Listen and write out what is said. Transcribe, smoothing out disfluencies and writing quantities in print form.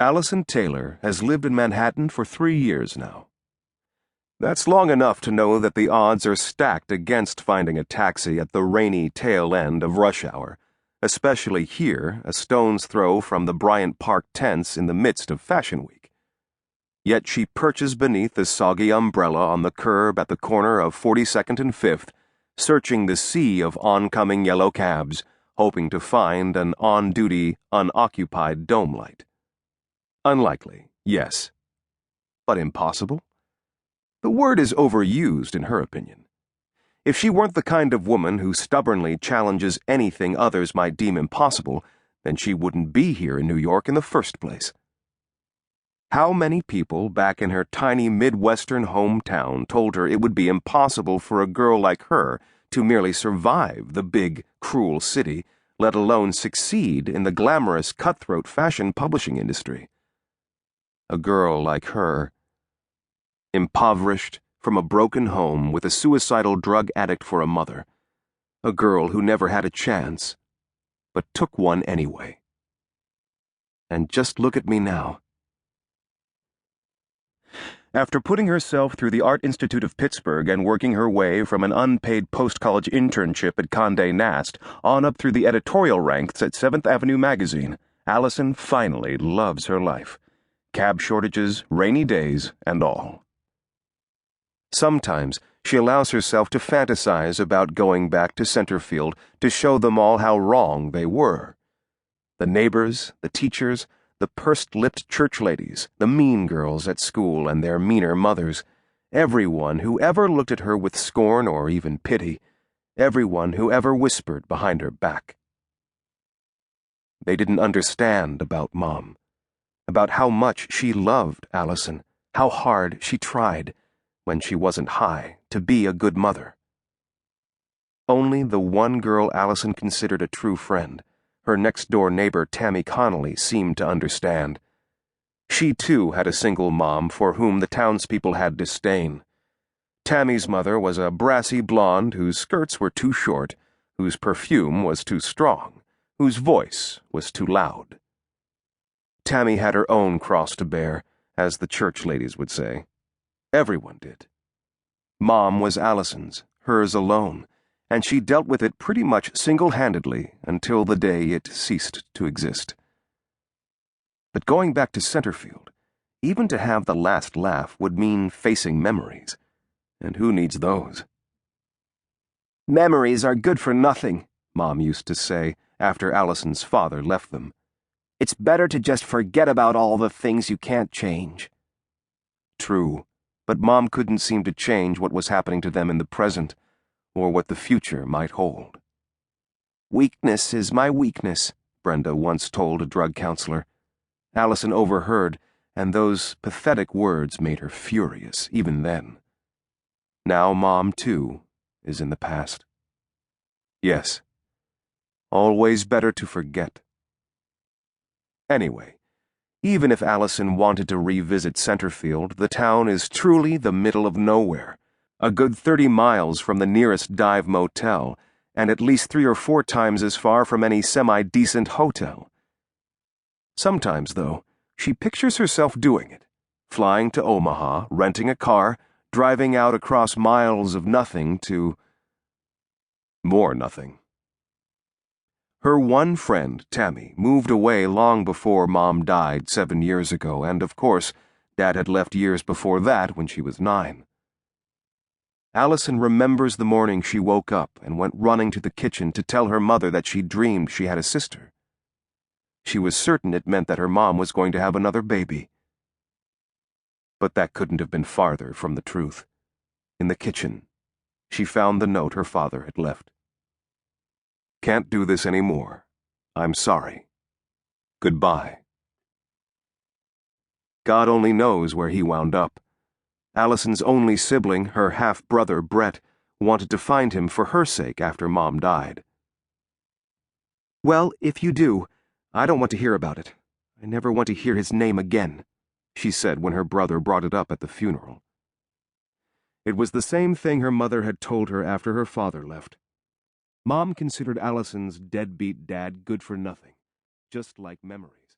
Allison Taylor has lived in Manhattan for 3 years now. That's long enough to know that the odds are stacked against finding a taxi at the rainy tail end of rush hour, especially here, a stone's throw from the Bryant Park tents in the midst of Fashion Week. Yet she perches beneath the soggy umbrella on the curb at the corner of 42nd and 5th, searching the sea of oncoming yellow cabs, hoping to find an on-duty, unoccupied dome light. Unlikely, yes. But impossible? The word is overused in her opinion. If she weren't the kind of woman who stubbornly challenges anything others might deem impossible, then she wouldn't be here in New York in the first place. How many people back in her tiny Midwestern hometown told her it would be impossible for a girl like her to merely survive the big, cruel city, let alone succeed in the glamorous, cutthroat fashion publishing industry? A girl like her, impoverished, from a broken home with a suicidal drug addict for a mother, a girl who never had a chance, but took one anyway. And just look at me now. After putting herself through the Art Institute of Pittsburgh and working her way from an unpaid post-college internship at Condé Nast on up through the editorial ranks at 7th Avenue magazine, Allison finally loves her life. Cab shortages, rainy days, and all. Sometimes she allows herself to fantasize about going back to Centerfield to show them all how wrong they were. The neighbors, the teachers, the pursed-lipped church ladies, the mean girls at school and their meaner mothers, everyone who ever looked at her with scorn or even pity, everyone who ever whispered behind her back. They didn't understand about Mom, about how much she loved Allison, how hard she tried, when she wasn't high, to be a good mother. Only the one girl Allison considered a true friend, her next-door neighbor Tammy Connolly, seemed to understand. She, too, had a single mom for whom the townspeople had disdain. Tammy's mother was a brassy blonde whose skirts were too short, whose perfume was too strong, whose voice was too loud. Tammy had her own cross to bear, as the church ladies would say. Everyone did. Mom was Allison's, hers alone, and she dealt with it pretty much single-handedly until the day it ceased to exist. But going back to Centerfield, even to have the last laugh would mean facing memories, and who needs those? "Memories are good for nothing," Mom used to say after Allison's father left them. "It's better to just forget about all the things you can't change." True, but Mom couldn't seem to change what was happening to them in the present, or what the future might hold. "Weakness is my weakness," Brenda once told a drug counselor. Allison overheard, and those pathetic words made her furious, even then. Now Mom, too, is in the past. Yes, always better to forget. Anyway, even if Allison wanted to revisit Centerfield, the town is truly the middle of nowhere, a good 30 miles from the nearest dive motel, and at least 3 or 4 times as far from any semi-decent hotel. Sometimes, though, she pictures herself doing it, flying to Omaha, renting a car, driving out across miles of nothing to more nothing. Her one friend, Tammy, moved away long before Mom died 7 years ago, and of course, Dad had left years before that when she was 9. Allison remembers the morning she woke up and went running to the kitchen to tell her mother that she dreamed she had a sister. She was certain it meant that her mom was going to have another baby. But that couldn't have been farther from the truth. In the kitchen, she found the note her father had left. "Can't do this anymore. I'm sorry. Goodbye." God only knows where he wound up. Allison's only sibling, her half-brother Brett, wanted to find him for her sake after Mom died. "Well, if you do, I don't want to hear about it. I never want to hear his name again," she said when her brother brought it up at the funeral. It was the same thing her mother had told her after her father left. Mom considered Allison's deadbeat dad good for nothing, just like memories.